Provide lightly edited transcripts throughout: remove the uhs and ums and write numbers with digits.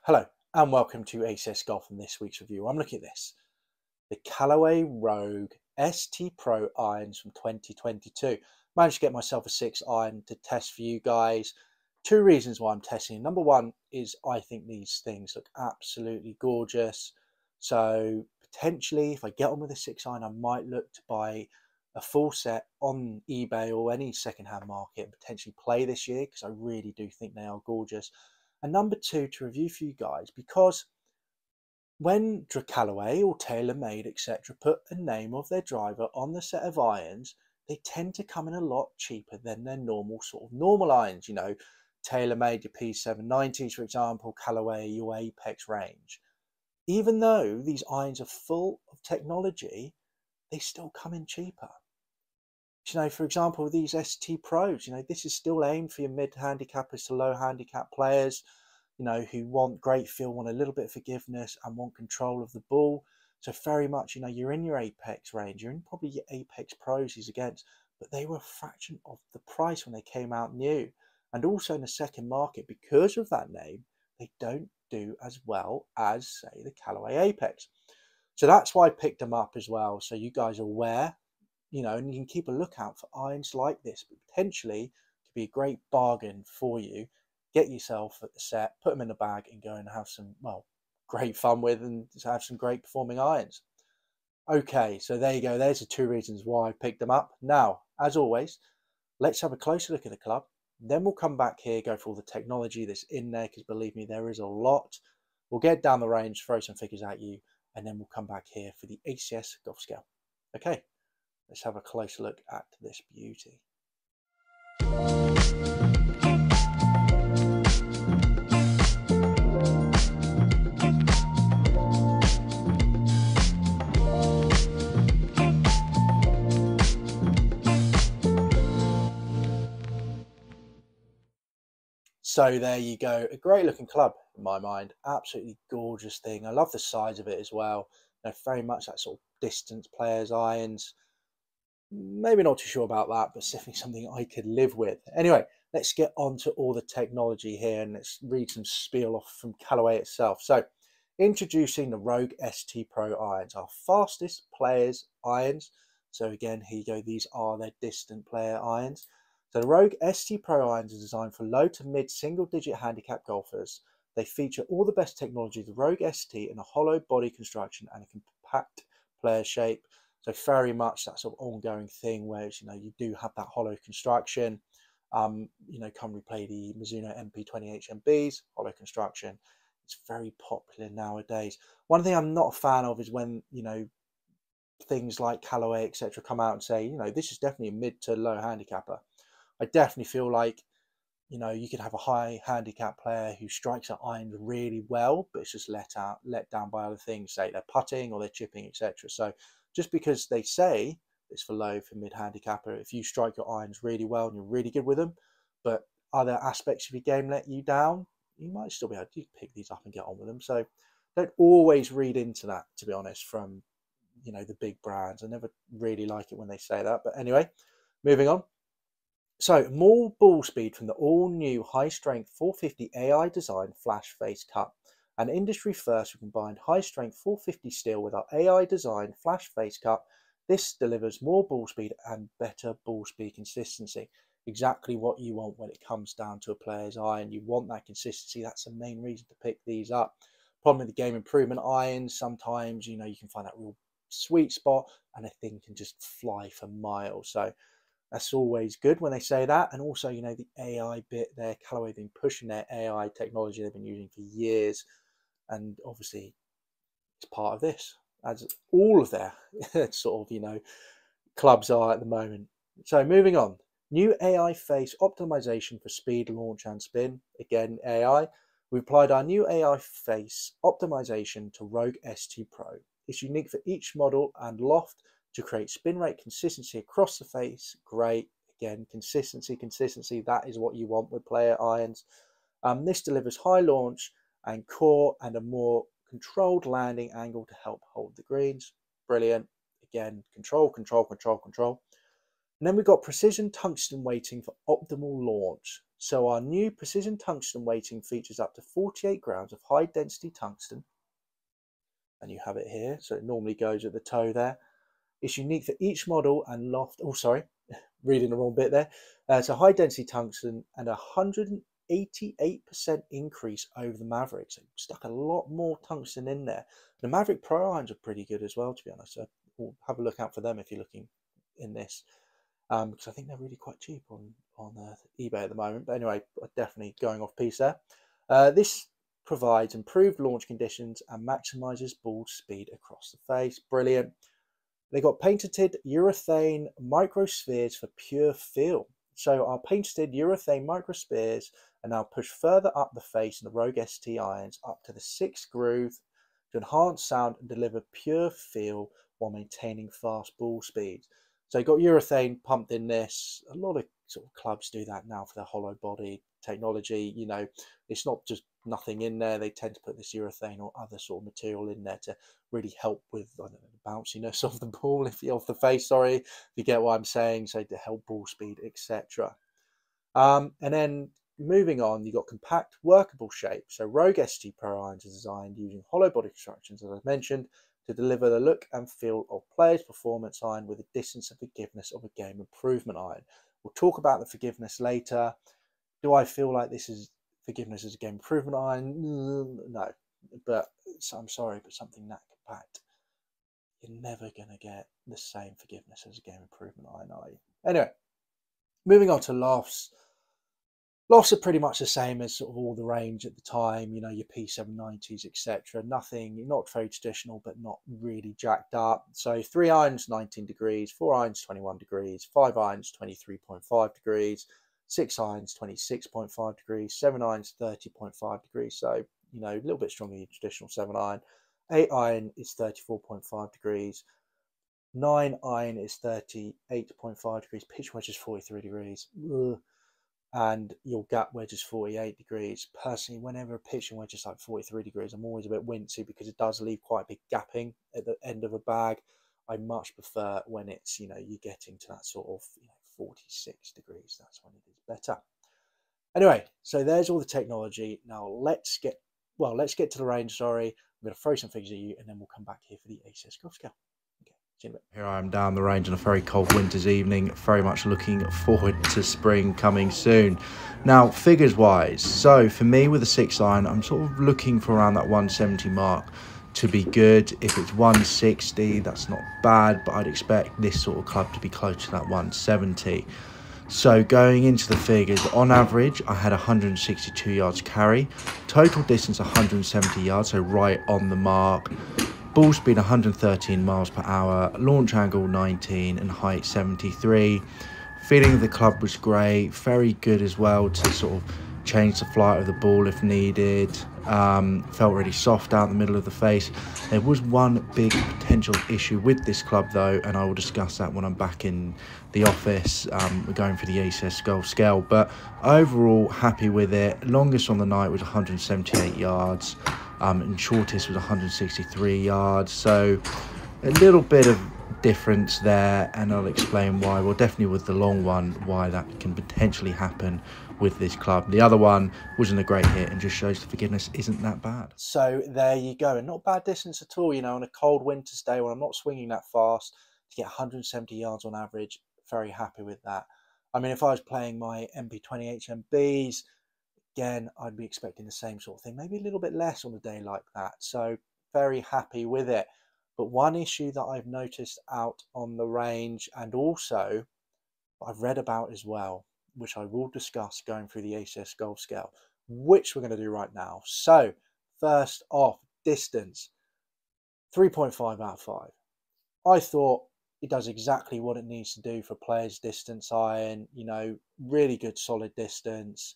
Hello and welcome to ACS Golf and this week's review. I'm looking at this. The Callaway Rogue ST Pro irons from 2022. Managed to get myself a 6 iron to test for you guys. Two reasons why I'm testing. Number one is I think these things look absolutely gorgeous. So potentially if I get on with a 6 iron, I might look to buy a full set on eBay or any secondhand market and potentially play this year because I really do think they are gorgeous. And number two, to review for you guys, because when Callaway or TaylorMade, etc., put a name of their driver on the set of irons, they tend to come in a lot cheaper than their normal irons. You know, TaylorMade, your P790s, for example, Callaway, your Apex range. Even though these irons are full of technology, they still come in cheaper. You know, for example, these ST Pros, you know, this is still aimed for your mid-handicappers to low-handicap players, you know, who want great feel, want a little bit of forgiveness and want control of the ball. So very much, you know, you're in your Apex range, you're in probably your Apex Pros he's against, but they were a fraction of the price when they came out new. And also in the second market, because of that name, they don't do as well as, say, the Callaway Apex. So that's why I picked them up as well. So you guys are aware, you know, and you can keep a lookout for irons like this, but potentially could be a great bargain for you. Get yourself at the set, put them in a bag and go and have some, well, great fun with and have some great performing irons. Okay, so there you go. There's the two reasons why I picked them up. Now, as always, let's have a closer look at the club. Then we'll come back here, go for all the technology that's in there, because believe me, there is a lot. We'll get down the range, throw some figures at you, and then we'll come back here for the ACS golf scale. Okay. Let's have a closer look at this beauty. So there you go, a great looking club in my mind, absolutely gorgeous thing. I love the size of it as well. You know, very much that sort of distance players irons. Maybe not too sure about that, but definitely something I could live with. Anyway, let's get on to all the technology here and let's read some spiel off from Callaway itself. So, introducing the Rogue ST Pro irons, our fastest players irons. So again, here you go, these are their distant player irons. So the Rogue ST Pro irons are designed for low to mid single-digit handicap golfers. They feature all the best technology of the Rogue ST in a hollow body construction and a compact player shape. So very much that sort of ongoing thing where, you know, you do have that hollow construction. You know, come replay the Mizuno MP20 HMBs, hollow construction. It's very popular nowadays. One thing I'm not a fan of is when, you know, things like Callaway, etc., come out and say, you know, this is definitely a mid to low handicapper. I definitely feel like, you know, you could have a high handicap player who strikes at irons really well, but it's just let down by other things, say they're putting or they're chipping, etc. So just because they say it's for low, for mid handicapper, if you strike your irons really well and you're really good with them, but other aspects of your game let you down, you might still be able to pick these up and get on with them. So don't always read into that, to be honest, from, you know, the big brands. I never really like it when they say that. But anyway, moving on. So, more ball speed from the all-new high-strength 450 AI design flash face cut. An industry first, we combined high-strength 450 steel with our AI design flash face cut. This delivers more ball speed and better ball speed consistency. Exactly what you want when it comes down to a player's iron. You want that consistency. That's the main reason to pick these up. Problem with the game improvement irons, sometimes, you know, you can find that real sweet spot and a thing can just fly for miles. So that's always good when they say that. And also, you know, the AI bit there, Callaway have been pushing their AI technology they've been using for years. And obviously, it's part of this, as all of their sort of, you know, clubs are at the moment. So moving on. New AI face optimization for speed, launch and spin. Again, AI. We applied our new AI face optimization to Rogue ST Pro. It's unique for each model and loft to create spin rate consistency across the face. Great. Again, consistency. That is what you want with player irons. This delivers high launch and core and a more controlled landing angle to help hold the greens. Brilliant. Again, control. And then we've got precision tungsten weighting for optimal launch. So our new precision tungsten weighting features up to 48 grams of high density tungsten, and you have it here, so it normally goes at the toe there. It's unique for each model and loft. Oh, sorry, reading the wrong bit there. It's a high density tungsten and 188% increase over the Maverick. So stuck a lot more tungsten in there. The Maverick Pro irons are pretty good as well, to be honest. So we'll have a look out for them if you're looking in this, because I think they're really quite cheap on eBay at the moment. But anyway, definitely going off piece there. This provides improved launch conditions and maximizes ball speed across the face. Brilliant. They got patented urethane microspheres for pure feel. So our patented urethane microspheres are now pushed further up the face in the Rogue ST irons up to the 6th groove to enhance sound and deliver pure feel while maintaining fast ball speeds. So you got urethane pumped in this. A lot of sort of clubs do that now for their hollow body technology. You know, it's not just nothing in there. They tend to put this urethane or other sort of material in there to really help with, I don't know, the bounciness of the ball, if you're off the face, sorry, if you get what I'm saying, so to help ball speed, etc. And then moving on, you've got compact, workable shape. So Rogue ST Pro irons are designed using hollow body constructions, as I mentioned, to deliver the look and feel of players' performance iron with the distance and forgiveness of a game improvement iron. We'll talk about the forgiveness later. Do I feel like this is forgiveness as a game improvement iron? No, but I'm sorry, but something that compact, you're never going to get the same forgiveness as a game improvement iron, are you? Anyway, moving on to lofts. Lofts are pretty much the same as sort of all the range at the time, you know, your P790s, etc. Nothing, not very traditional, but not really jacked up. So 3 irons, 19 degrees, 4 irons, 21 degrees, 5 irons, 23.5 degrees, 6 irons, 26.5 degrees, 7 irons, 30.5 degrees. So, you know, a little bit stronger than your traditional 7 iron. 8 iron is 34.5 degrees. 9 iron is 38.5 degrees. Pitch wedge is 43 degrees. Ugh. And your gap wedge is 48 degrees. Personally, whenever a pitching wedge is like 43 degrees, I'm always a bit wincy because it does leave quite a big gapping at the end of a bag. I much prefer when it's, you know, you're getting to that sort of, you know, 46 degrees. That's when it is better. Anyway, so there's all the technology. Now let's get to the range. Sorry, I'm going to throw some figures at you, and then we'll come back here for the ACS golf scale. Here I am down the range on a very cold winter's evening, very much looking forward to spring coming soon. Now, figures wise, so for me with a 6 iron, I'm sort of looking for around that 170 mark to be good. If it's 160, that's not bad, but I'd expect this sort of club to be close to that 170. So going into the figures, on average, I had 162 yards carry, total distance 170 yards, so right on the mark. Ball speed 113 miles per hour, launch angle 19 and height 73. Feeling of the club was great, very good as well to sort of change the flight of the ball if needed. Felt really soft out in the middle of the face. There was one big potential issue with this club though, and I will discuss that when I'm back in the office. We're going for the ACS golf scale, but overall happy with it. Longest on the night was 178 yards. And shortest was 163 yards, so a little bit of difference there, and I'll explain why. Well, definitely with the long one, why that can potentially happen with this club. The other one wasn't a great hit and just shows the forgiveness isn't that bad. So there you go, and not bad distance at all, you know, on a cold winter's day when I'm not swinging that fast, to get 170 yards on average, very happy with that. I mean, if I was playing my MP20 HMBs, again, I'd be expecting the same sort of thing, maybe a little bit less on a day like that. So very happy with it. But one issue that I've noticed out on the range, and also I've read about as well, which I will discuss going through the ACS golf scale, which we're going to do right now. So first off, distance, 3.5 out of 5. I thought it does exactly what it needs to do for players' distance iron, you know, really good solid distance.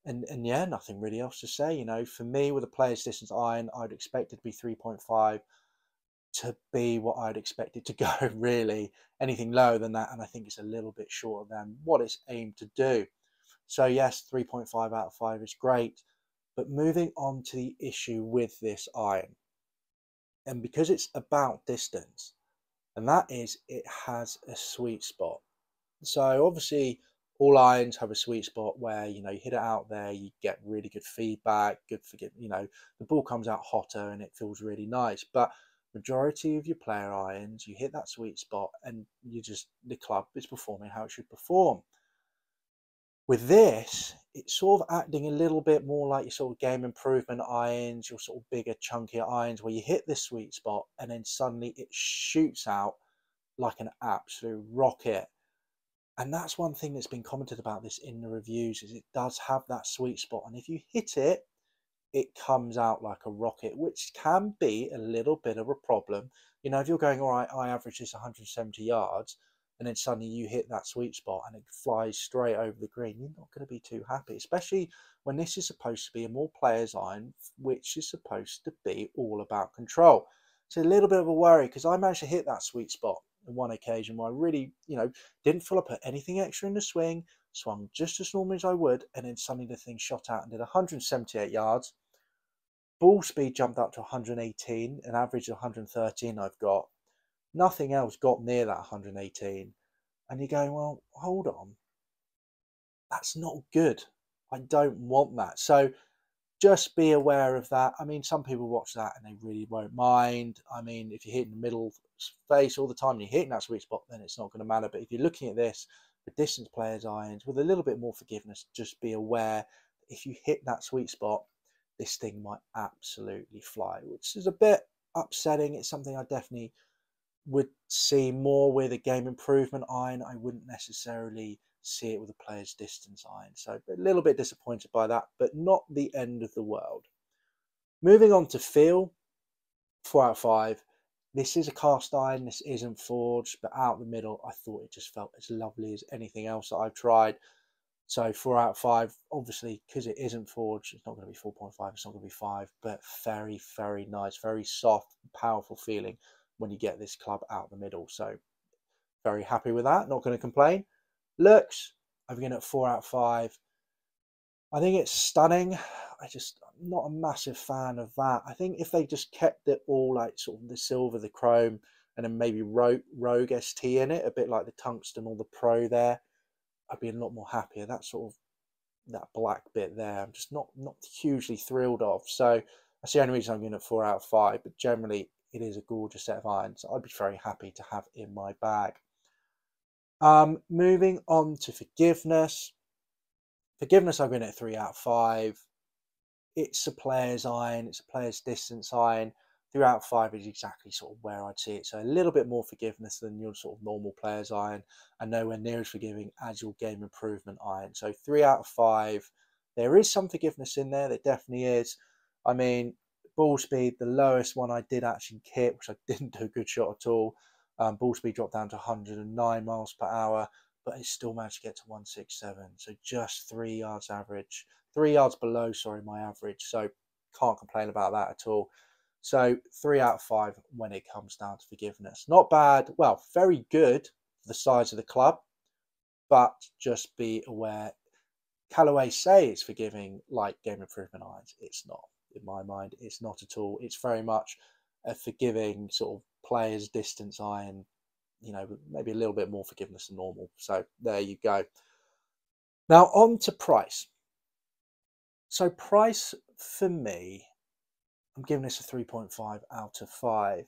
And yeah, nothing really else to say. You know, for me with a player's distance iron, I'd expect it to be 3.5 to be what I'd expect it to go, really. Anything lower than that, and I think it's a little bit shorter than what it's aimed to do. So yes, 3.5 out of 5 is great. But moving on to the issue with this iron, and because it's about distance, and that is it has a sweet spot. So obviously all irons have a sweet spot where, you know, you hit it out there, you get really good feedback, good for, you know, the ball comes out hotter and it feels really nice. But majority of your player irons, you hit that sweet spot and the club is performing how it should perform. With this, it's sort of acting a little bit more like your sort of game improvement irons, your sort of bigger, chunkier irons, where you hit this sweet spot and then suddenly it shoots out like an absolute rocket. And that's one thing that's been commented about this in the reviews, is it does have that sweet spot. And if you hit it, it comes out like a rocket, which can be a little bit of a problem. You know, if you're going, all right, I average this 170 yards, and then suddenly you hit that sweet spot and it flies straight over the green, you're not going to be too happy, especially when this is supposed to be a more player's iron, which is supposed to be all about control. So a little bit of a worry, because I managed to hit that sweet spot on one occasion where I really, you know, didn't feel I put anything extra in the swing, swung just as normal as I would, and then suddenly the thing shot out and did 178 yards. Ball speed jumped up to 118, an average of 113 I've got. Nothing else got near that 118. And you're going, well, hold on. That's not good. I don't want that. So just be aware of that. I mean, some people watch that and they really won't mind. I mean, if you're hitting the middle face all the time and you're hitting that sweet spot, then it's not going to matter. But if you're looking at this for distance players' irons with a little bit more forgiveness, just be aware that if you hit that sweet spot, this thing might absolutely fly, which is a bit upsetting. It's something I definitely would see more with a game improvement iron. I wouldn't necessarily see it with a player's distance iron. So a little bit disappointed by that, but not the end of the world. Moving on to feel, 4 out of 5. This is a cast iron, this isn't forged, but out the middle, I thought it just felt as lovely as anything else that I've tried. So 4 out of 5, obviously, because it isn't forged, it's not going to be 4.5, it's not going to be 5, but very, very nice, very soft, powerful feeling when you get this club out the middle. So very happy with that, not going to complain. Looks, I'm going at 4 out of 5. I think it's stunning. I'm not a massive fan of that. I think if they just kept it all like sort of the silver, the chrome, and then maybe Rogue ST in it, a bit like the tungsten or the Pro there, I'd be a lot more happier. That sort of, that black bit there, I'm just not hugely thrilled of. So that's the only reason I'm going at 4 out of 5. But generally, it is a gorgeous set of irons. I'd be very happy to have in my bag. Moving on to forgiveness. Forgiveness, I'm going at 3 out of 5. It's a player's iron. It's a player's distance iron. 3 out of 5 is exactly sort of where I'd see it. So a little bit more forgiveness than your sort of normal player's iron, and nowhere near as forgiving as your game improvement iron. So 3 out of 5. There is some forgiveness in there. There definitely is. I mean, ball speed, the lowest one I did actually hit, which I didn't do a good shot at all. Ball speed dropped down to 109 miles per hour, but it still managed to get to 167. So just 3 yards average, 3 yards below, sorry, my average. So can't complain about that at all. So 3 out of 5 when it comes down to forgiveness. Not bad. Well, very good for the size of the club, but just be aware. Callaway say it's forgiving like game improvement irons. It's not. In my mind, it's not at all. It's very much a forgiving sort of player's distance iron, you know, maybe a little bit more forgiveness than normal. So there you go. Now on to price. So price for me, I'm giving this a 3.5 out of 5.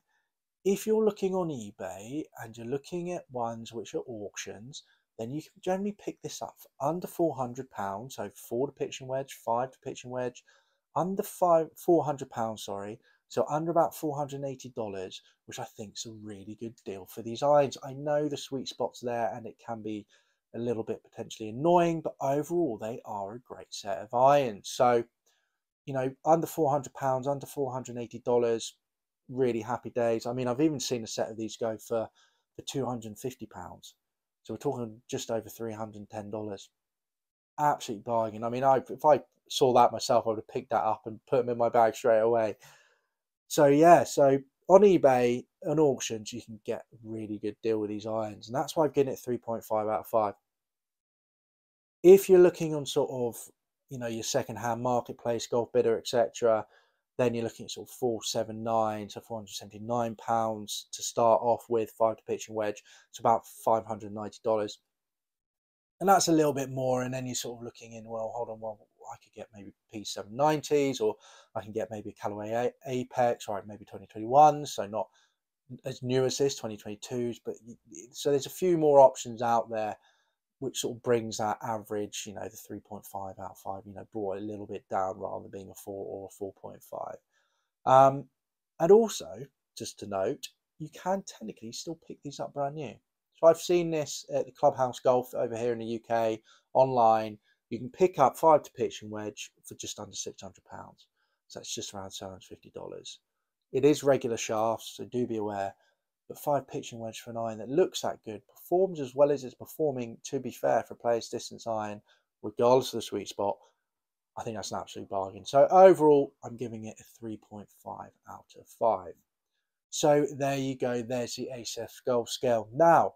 If you're looking on eBay and you're looking at ones which are auctions, then you can generally pick this up for under £400. So 4 to pitch and wedge, 5 to pitch and wedge, under £400, sorry. So under about $480, which I think is a really good deal for these irons. I know the sweet spot's there and it can be a little bit potentially annoying, but overall they are a great set of irons. So, you know, under £400, under $480, really happy days. I mean, I've even seen a set of these go for £250. So we're talking just over $310. Absolute bargain. I mean, if I saw that myself, I would have picked that up and put them in my bag straight away. So yeah, so on eBay and auctions, you can get a really good deal with these irons, and that's why I've given it 3.5 out of 5. If you're looking on sort of, you know, your second-hand marketplace, Golf Bidder, etc., then you're looking at sort of 479 to £479 to start off with, 5 to pitch and wedge. It's about $590. And that's a little bit more. And then you're sort of looking in, well, hold on, well, I could get maybe P790s, or I can get maybe a Callaway Apex, or maybe 2021, so not as new as this, 2022s. But so there's a few more options out there, which sort of brings that average, the 3.5 out of 5, brought it a little bit down rather than being a 4 or a 4.5. And also, just to note, you can technically still pick these up brand new. So I've seen this at the Clubhouse Golf over here in the UK online. You can pick up 5 to pitch and wedge for just under £600. So that's just around $750. It is regular shafts, so do be aware. But 5 pitching wedge for an iron that looks that good, performs as well as it's performing, to be fair, for a player's distance iron, regardless of the sweet spot, I think that's an absolute bargain. So overall, I'm giving it a 3.5 out of 5. So there you go. There's the ACS Golf Scale. Now,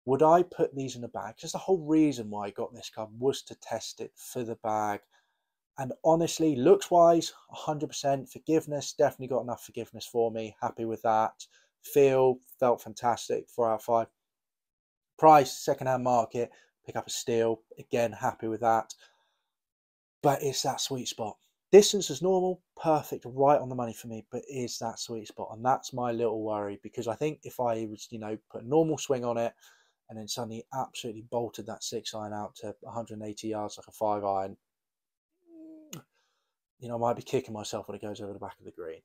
would I put these in a bag? Because the whole reason why I got this club was to test it for the bag. And honestly, looks-wise, 100% forgiveness. Definitely got enough forgiveness for me. Happy with that. Felt fantastic. 4 out of 5. Price, second-hand market. Pick up a steal. Again, happy with that. But it's that sweet spot. Distance is normal, perfect, right on the money for me, but is that sweet spot? And that's my little worry, because I think if I was, put a normal swing on it and then suddenly absolutely bolted that 6-iron out to 180 yards like a 5-iron, I might be kicking myself when it goes over the back of the green.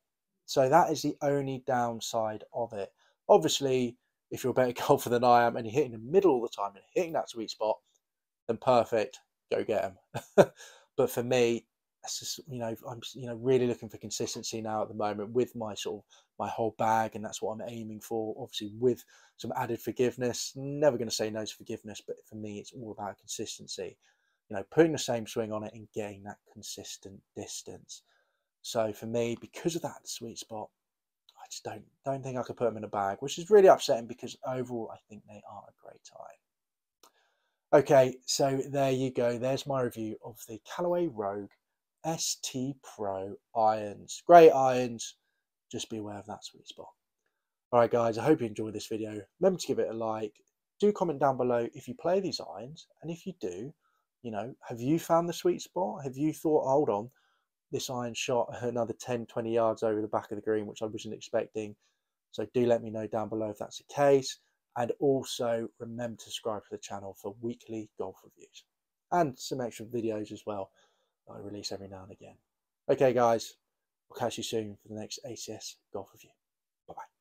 So that is the only downside of it. Obviously, if you're a better golfer than I am and you're hitting the middle all the time and hitting that sweet spot, then perfect, go get them. But for me, it's just, I'm really looking for consistency now at the moment with my my whole bag, and that's what I'm aiming for. Obviously, with some added forgiveness. Never going to say no to forgiveness, but for me, it's all about consistency. Putting the same swing on it and getting that consistent distance. So for me, because of that sweet spot, I just don't think I could put them in a bag, which is really upsetting because overall, I think they are a great iron. Okay, so there you go. There's my review of the Callaway Rogue ST Pro irons. Great irons. Just be aware of that sweet spot. All right, guys, I hope you enjoyed this video. Remember to give it a like. Do comment down below if you play these irons. And if you do, have you found the sweet spot? Have you thought, hold on, this iron shot another 10, 20 yards over the back of the green, which I wasn't expecting. So do let me know down below if that's the case. And also remember to subscribe to the channel for weekly golf reviews and some extra videos as well that I release every now and again. Okay, guys, I'll catch you soon for the next ACS golf review. Bye-bye.